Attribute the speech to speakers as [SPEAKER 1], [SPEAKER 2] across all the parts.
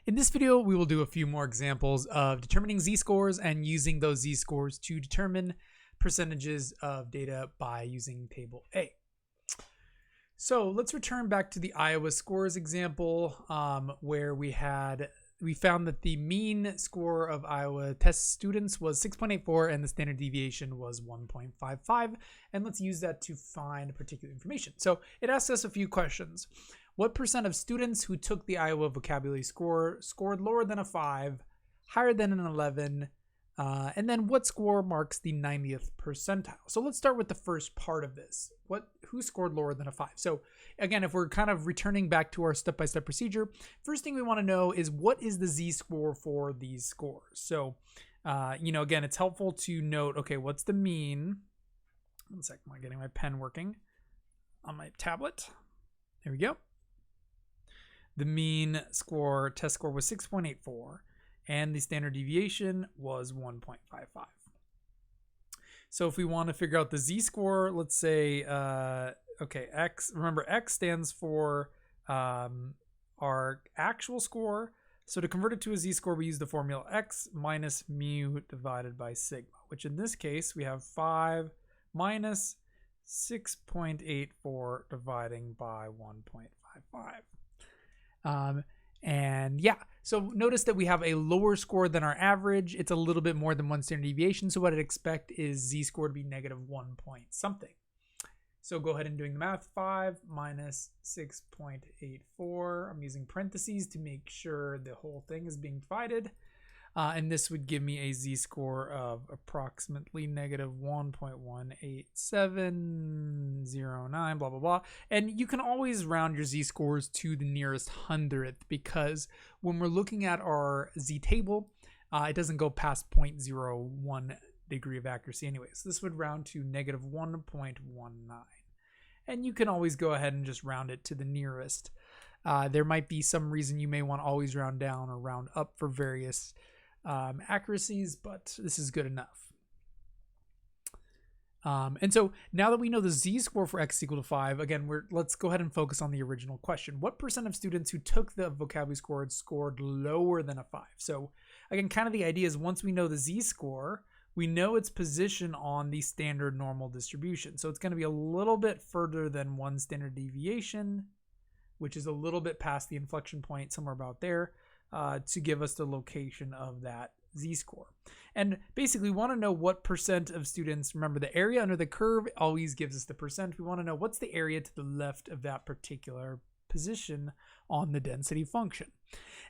[SPEAKER 1] In this video, we will do a few more examples of determining z-scores and using those z-scores to determine percentages of data by using table A. So let's return back to the Iowa scores example where we found that the mean score of Iowa test students was 6.84 and the standard deviation was 1.55. And let's use that to find particular information. So it asks us a few questions. What percent of students who took the Iowa vocabulary score scored lower than a 5, higher than an 11, and then what score marks the 90th percentile? So let's start with the first part of this. Who scored lower than a 5? So again, if we're kind of returning back to our step-by-step procedure, first thing we want to know is what is the z-score for these scores? So, again, it's helpful to note, okay, what's the mean? One second, I'm getting my pen working on my tablet. There we go. The mean score, test score was 6.84, and the standard deviation was 1.55. So if we want to figure out the z-score, let's say, x, remember x stands for our actual score. So to convert it to a z-score, we use the formula x minus mu divided by sigma, which in this case, we have 5 minus 6.84 dividing by 1.55. So notice that we have a lower score than our average. It's a little bit more than one standard deviation. So what I'd expect is z-score to be negative 1 point something. So go ahead and doing the math. 5 minus 6.84. I'm using parentheses to make sure the whole thing is being divided. And this would give me a z-score of approximately negative 1.18709, blah, blah, blah. And you can always round your z-scores to the nearest hundredth because when we're looking at our z-table, it doesn't go past 0.01 degree of accuracy anyway. So this would round to negative 1.19. And you can always go ahead and just round it to the nearest. There might be some reason you may want to always round down or round up for various accuracies, but this is good enough. And so now that we know the z-score for x equal to 5, again, let's go ahead and focus on the original question. What percent of students who took the vocabulary score scored lower than a 5? So again, kind of the idea is once we know the z-score, we know its position on the standard normal distribution. So it's going to be a little bit further than one standard deviation, which is a little bit past the inflection point, somewhere about there. To give us the location of that z-score. And basically we want to know what percent of students, remember the area under the curve always gives us the percent. We want to know what's the area to the left of that particular position on the density function.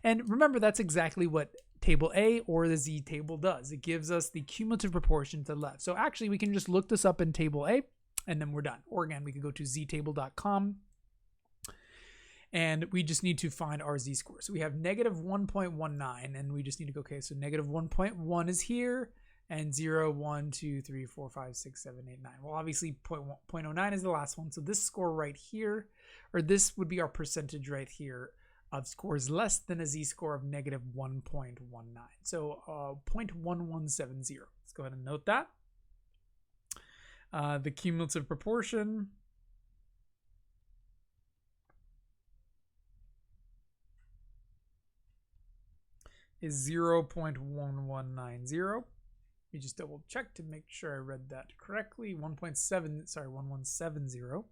[SPEAKER 1] And remember that's exactly what table A or the z-table does. It gives us the cumulative proportion to the left. So actually we can just look this up in table A and then we're done. Or again, we could go to ztable.com. And we just need to find our z-score. So we have negative 1.19, and we just need to go, okay, so negative 1.1 is here, and 0, 1, 2, 3, 4, 5, 6, 7, 8, 9. Well, obviously 0.09 is the last one. So this score right here, or this would be our percentage right here of scores less than a z-score of negative 1.19. So 0.1170. Let's go ahead and note that. The cumulative proportion is 0.1190. We just double check to make sure I read that correctly. 1170.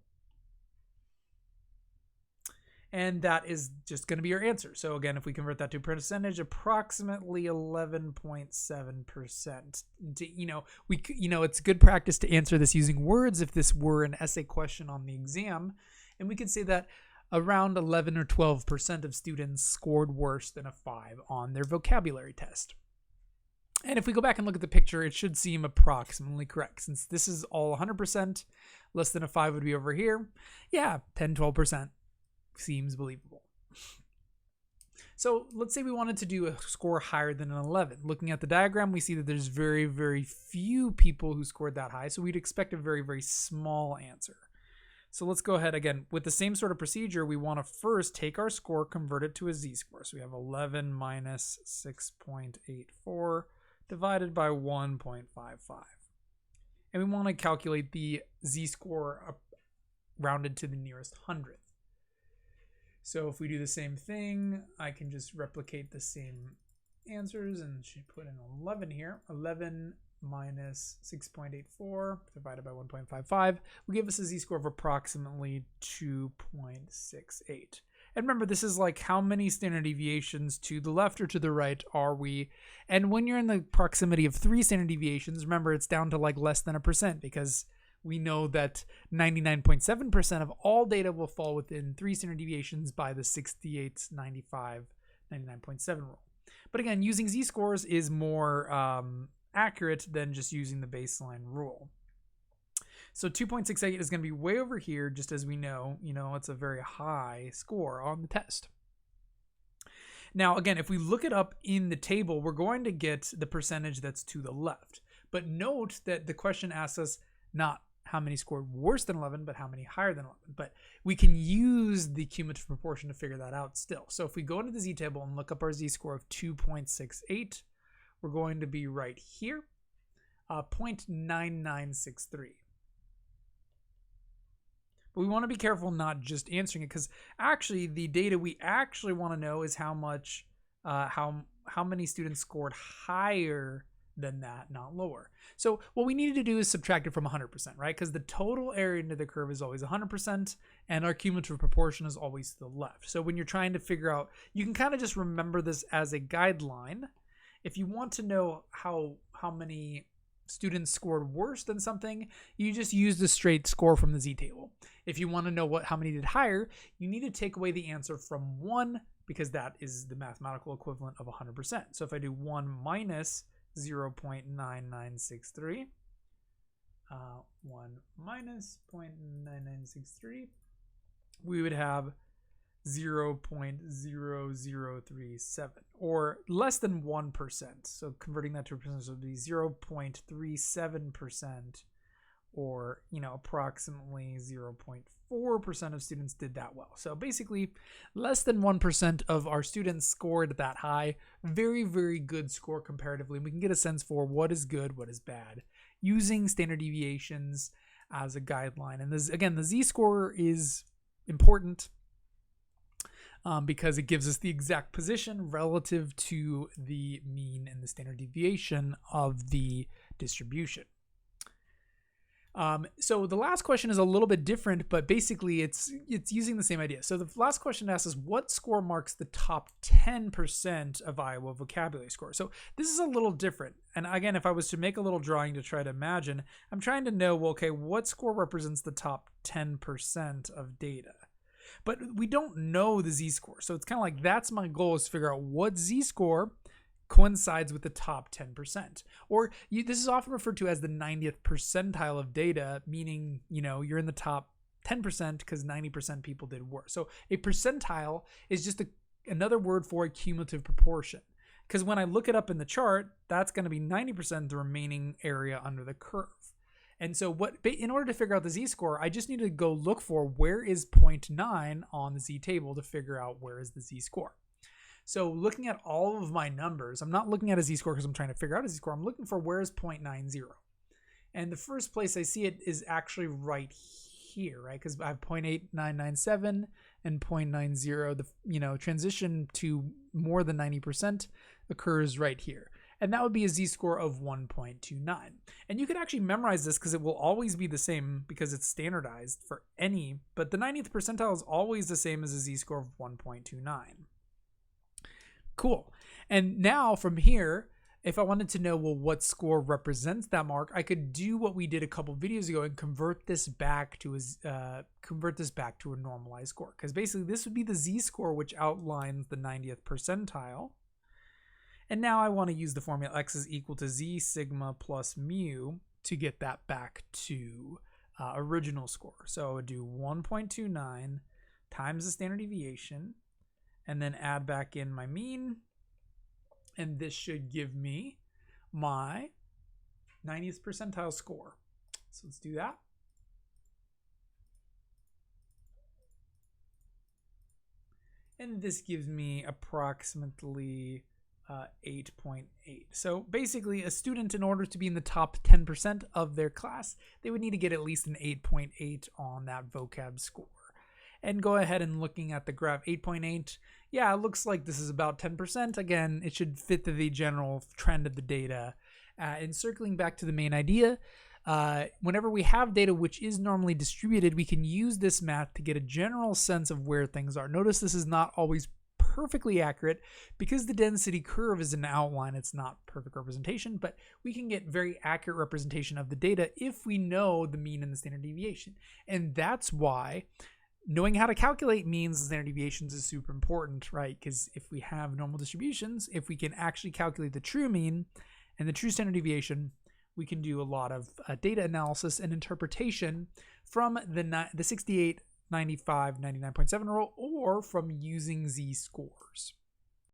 [SPEAKER 1] And that is just going to be our answer. So again, if we convert that to percentage, approximately 11.7%. It's good practice to answer this using words if this were an essay question on the exam. And we could say that around 11 or 12% of students scored worse than a 5 on their vocabulary test. And if we go back and look at the picture, it should seem approximately correct. Since this is all 100%, less than a 5 would be over here. Yeah, 10, 12% seems believable. So let's say we wanted to do a score higher than an 11. Looking at the diagram, we see that there's very, very few people who scored that high. So we'd expect a very, very small answer. So let's go ahead again. With the same sort of procedure, we want to first take our score, convert it to a z-score. So we have 11 minus 6.84 divided by 1.55. And we want to calculate the z-score rounded to the nearest hundredth. So if we do the same thing, I can just replicate the same answers and should put in 11 here. 11 minus 6.84 divided by 1.55 will give us a z-score of approximately 2.68. And remember, this is like how many standard deviations to the left or to the right are we? And when you're in the proximity of 3 standard deviations, remember it's down to like less than 1% because we know that 99.7% of all data will fall within 3 standard deviations by the 68, 95, 99.7 rule. But again, using z-scores is more accurate than just using the baseline rule. So 2.68 is going to be way over here, just as we know, it's a very high score on the test. Now, again, if we look it up in the table, we're going to get the percentage that's to the left. But note that the question asks us not how many scored worse than 11, but how many higher than 11. But we can use the cumulative proportion to figure that out still. So if we go into the z-table and look up our z-score of 2.68, we're going to be right here, 0.9963. But we want to be careful not just answering it, because actually the data we actually want to know is how much, how many students scored higher than that, not lower. So what we needed to do is subtract it from 100%, right? Because the total area under the curve is always 100%, and our cumulative proportion is always to the left. So when you're trying to figure out, you can kind of just remember this as a guideline. If you want to know how many students scored worse than something, you just use the straight score from the z-table. If you want to know how many did higher, you need to take away the answer from 1, because that is the mathematical equivalent of 100%. So if I do 1 minus 0.9963, 1 minus 0.9963, we would have 0.0037, or less than 1%. So converting that to a percentage would be 0.37%, or approximately 0.4% of students did that well. So basically less than 1% of our students scored that high. Very, very good score comparatively. We can get a sense for what is good, what is bad, using standard deviations as a guideline. And this, again, the z-score is important because it gives us the exact position relative to the mean and the standard deviation of the distribution. So the last question is a little bit different, but basically it's using the same idea. So the last question asks us, what score marks the top 10% of Iowa vocabulary score? So this is a little different. And again, if I was to make a little drawing to try to imagine, I'm trying to know, well, okay, what score represents the top 10% of data? But we don't know the z-score. So it's kind of like, that's my goal, is to figure out what z-score coincides with the top 10%. Or this is often referred to as the 90th percentile of data, meaning, you're in the top 10% because 90% people did worse. So a percentile is just another word for a cumulative proportion. Because when I look it up in the chart, that's going to be 90% the remaining area under the curve. And so in order to figure out the z-score, I just need to go look for where is 0.9 on the z-table to figure out where is the z-score. So looking at all of my numbers, I'm not looking at a z-score because I'm trying to figure out a z-score. I'm looking for where is 0.90. And the first place I see it is actually right here, right? Because I have 0.8997 and 0.90. The transition to more than 90% occurs right here. And that would be a z-score of 1.29. And you could actually memorize this because it will always be the same because it's standardized for any, but the 90th percentile is always the same as a z-score of 1.29. Cool. And now from here, if I wanted to know, well, what score represents that mark, I could do what we did a couple videos ago and convert this back to a normalized score. Because basically this would be the z-score, which outlines the 90th percentile. And now I want to use the formula x is equal to z sigma plus mu to get that back to original score. So I would do 1.29 times the standard deviation, and then add back in my mean, and this should give me my 90th percentile score. So let's do that. And this gives me approximately 8.8. So basically, a student, in order to be in the top 10% of their class, they would need to get at least an 8.8 on that vocab score. and go ahead and looking at the graph 8.8, yeah, it looks like this is about 10%. Again, it should fit the general trend of the data. And circling back to the main idea, whenever we have data which is normally distributed, we can use this math to get a general sense of where things are. Notice this is not always perfectly accurate because the density curve is an outline. It's not perfect representation, but we can get very accurate representation of the data if we know the mean and the standard deviation. And that's why knowing how to calculate means and standard deviations is super important, right? Because if we have normal distributions, if we can actually calculate the true mean and the true standard deviation, we can do a lot of data analysis and interpretation from the 68, 95, 99.7 rule, or from using z-scores.